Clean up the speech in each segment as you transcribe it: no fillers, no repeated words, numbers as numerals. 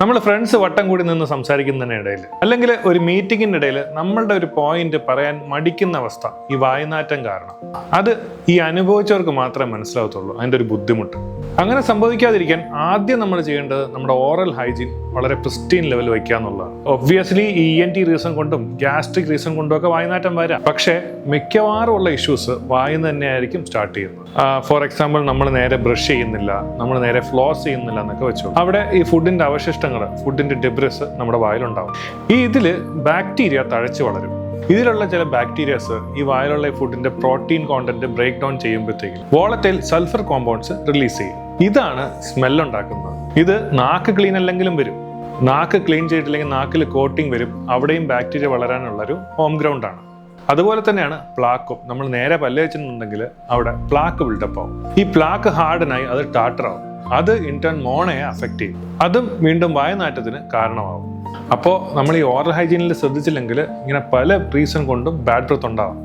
നമ്മൾ ഫ്രണ്ട്സ് വട്ടം കൂടി നിന്ന് സംസാരിക്കുന്നതിനിടയിൽ അല്ലെങ്കിൽ ഒരു മീറ്റിങ്ങിൻ്റെ ഇടയിൽ നമ്മളുടെ ഒരു പോയിന്റ് പറയാൻ മടിക്കുന്ന അവസ്ഥ ഈ വായുനാറ്റം കാരണം. അത് ഈ അനുഭവിച്ചവർക്ക് മാത്രമേ മനസ്സിലാവത്തുള്ളൂ അതിൻ്റെ ഒരു ബുദ്ധിമുട്ട്. അങ്ങനെ സംഭവിക്കാതിരിക്കാൻ ആദ്യം നമ്മൾ ചെയ്യേണ്ടത് നമ്മുടെ ഓറൽ ഹൈജീൻ വളരെ പ്രിസ്റ്റീൻ ലെവൽ വയ്ക്കുക എന്നുള്ളതാണ്. ഒബ്വിയസ്ലി ഈ ENT റീസൺ കൊണ്ടും ഗ്യാസ്ട്രിക് റീസൺ കൊണ്ടും ഒക്കെ വായുനാറ്റം വരാം. പക്ഷേ മിക്കവാറും ഉള്ള ഇഷ്യൂസ് വായുന്ന് തന്നെയായിരിക്കും സ്റ്റാർട്ട് ചെയ്യുന്നത്. ഫോർ എക്സാമ്പിൾ, നമ്മൾ നേരെ ബ്രഷ് ചെയ്യുന്നില്ല, നമ്മൾ നേരെ ഫ്ലോസ് ചെയ്യുന്നില്ല എന്നൊക്കെ വെച്ചു. അവിടെ ഈ ഫുഡിന്റെ അവശിഷ്ടങ്ങൾ, ഫുഡിന്റെ ഡെബ്രിസ് നമ്മുടെ വായിലുണ്ടാവും. ഇതില് ബാക്ടീരിയ തഴച്ച് വളരും. ഇതിലുള്ള ചില ബാക്ടീരിയാസ് ഈ വായിലുള്ള ഫുഡിന്റെ പ്രോട്ടീൻ കോണ്ടന്റ് ബ്രേക്ക് ഡൗൺ ചെയ്യുമ്പോഴത്തേക്കും വോളറ്റൈൽ സൾഫർ കോമ്പൗണ്ട്സ് റിലീസ് ചെയ്യും. ഇതാണ് സ്മെല്ലുണ്ടാക്കുന്നത്. ഇത് നാക്ക് ക്ലീൻ അല്ലെങ്കിലും വരും. നാക്ക് ക്ലീൻ ചെയ്തിട്ടില്ലെങ്കിൽ നാക്കിൽ കോട്ടിങ് വരും. അവിടെയും ബാക്ടീരിയ വളരാനുള്ളൊരു ഹോം ഗ്രൗണ്ട് ആണ്. അതുപോലെ തന്നെയാണ് പ്ലാക്കും. നമ്മൾ നേരെ പല്ല് വെച്ചിട്ടുണ്ടെങ്കിൽ അവിടെ പ്ലാക്ക് ബിൽഡപ്പ് ആവും. ഈ പ്ലാക്ക് ഹാർഡനായി അത് ടാട്ടറാവും. അത് ഇൻടേൺ മോണയെ അഫക്റ്റ് ചെയ്യും. അതും വീണ്ടും വായുനാറ്റത്തിന് കാരണമാവും. അപ്പോൾ നമ്മൾ ഈ ഓറൽ ഹൈജീനിൽ ശ്രദ്ധിച്ചില്ലെങ്കിൽ ഇങ്ങനെ പല റീസൺ കൊണ്ടും ബാഡ് ബ്രത്ത് ഉണ്ടാവും.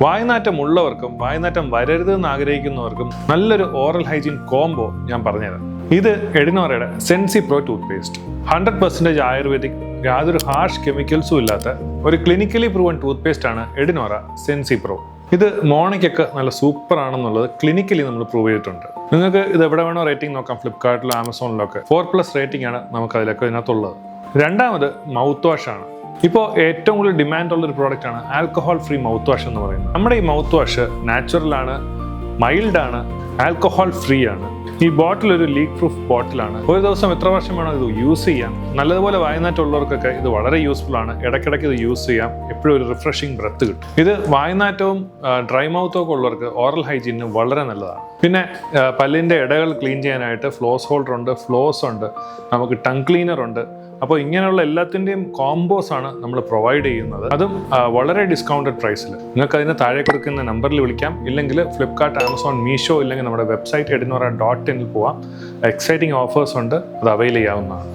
വായുനാറ്റം ഉള്ളവർക്കും വായുനാറ്റം വരരുത് എന്ന് ആഗ്രഹിക്കുന്നവർക്കും നല്ലൊരു ഓറൽ ഹൈജീൻ കോംബോ ഞാൻ പറഞ്ഞുതരാം. ഇത് എഡിനോറയുടെ സെൻസി പ്രോ ടൂത്ത് പേസ്റ്റ്. 100% ആയുർവേദിക്, യാതൊരു ഹാർഷ് കെമിക്കൽസും ഇല്ലാത്ത ഒരു ക്ലിനിക്കലി പ്രൂവൺ ടൂത്ത് പേസ്റ്റ് ആണ് എഡിനോറ സെൻസി പ്രോ. ഇത് മോണയ്ക്കൊക്കെ നല്ല സൂപ്പർ ആണെന്നുള്ളത് ക്ലിനിക്കലി നമ്മൾ പ്രൂവ് ചെയ്തിട്ടുണ്ട്. നിങ്ങൾക്ക് ഇത് എവിടെ വേണോ റേറ്റിംഗ് നോക്കാം. ഫ്ലിപ്കാർട്ടിലോ ആമസോണിലൊക്കെ 4+ റേറ്റിംഗ് ആണ് നമുക്ക് അതിലൊക്കെ ഇതിനകത്തുള്ളത്. രണ്ടാമത് മൗത്ത് വാഷ് ആണ്. ഇപ്പോൾ ഏറ്റവും കൂടുതൽ ഡിമാൻഡ് ഉള്ള ഒരു പ്രോഡക്റ്റ് ആണ് ആൽക്കഹോൾ ഫ്രീ മൗത്ത് വാഷ് എന്ന് പറയുന്നത്. നമ്മുടെ ഈ മൗത്ത് വാഷ് നാച്ചുറൽ ആണ്, മൈൽഡ് ആണ്, ആൽക്കഹോൾ ഫ്രീ ആണ്. ഈ ബോട്ടിൽ ഒരു ലീക്ക് പ്രൂഫ് ബോട്ടിലാണ്. ഒരു ദിവസം എത്ര വർഷം വേണം ഇത് യൂസ് ചെയ്യാം. നല്ലതുപോലെ വായുനാറ്റം ഉള്ളവർക്കൊക്കെ ഇത് വളരെ യൂസ്ഫുൾ ആണ്. ഇടയ്ക്കിടയ്ക്ക് ഇത് യൂസ് ചെയ്യാം. എപ്പോഴും ഒരു റിഫ്രഷിങ് ബ്രത്ത് കിട്ടും. ഇത് വായുനാറ്റവും ഡ്രൈ മൗത്തും ഒക്കെ ഉള്ളവർക്ക് ഓറൽ ഹൈജീനിന് വളരെ നല്ലതാണ്. പിന്നെ പല്ലിൻ്റെ ഇടകൾ ക്ലീൻ ചെയ്യാനായിട്ട് ഫ്ലോസ് ഹോൾഡർ ഉണ്ട്, ഫ്ലോസ് ഉണ്ട്, നമുക്ക് ടങ് ക്ലീനർ ഉണ്ട്. അപ്പോൾ ഇങ്ങനെയുള്ള എല്ലാത്തിൻ്റെയും കോംബോസ് ആണ് നമ്മൾ പ്രൊവൈഡ് ചെയ്യുന്നത്. അതും വളരെ ഡിസ്കൗണ്ടഡ് പ്രൈസിൽ. നിങ്ങൾക്ക് അതിന് താഴെ കൊടുക്കുന്ന നമ്പറിൽ വിളിക്കാം. ഇല്ലെങ്കിൽ ഫ്ലിപ്കാർട്ട്, ആമസോൺ, മീഷോ, ഇല്ലെങ്കിൽ നമ്മുടെ വെബ്സൈറ്റ് edinora.in പോവാം. എക്സൈറ്റിംഗ് ഓഫേഴ്സ് ഉണ്ട്, അത് അവൈൽ ചെയ്യാവുന്നതാണ്.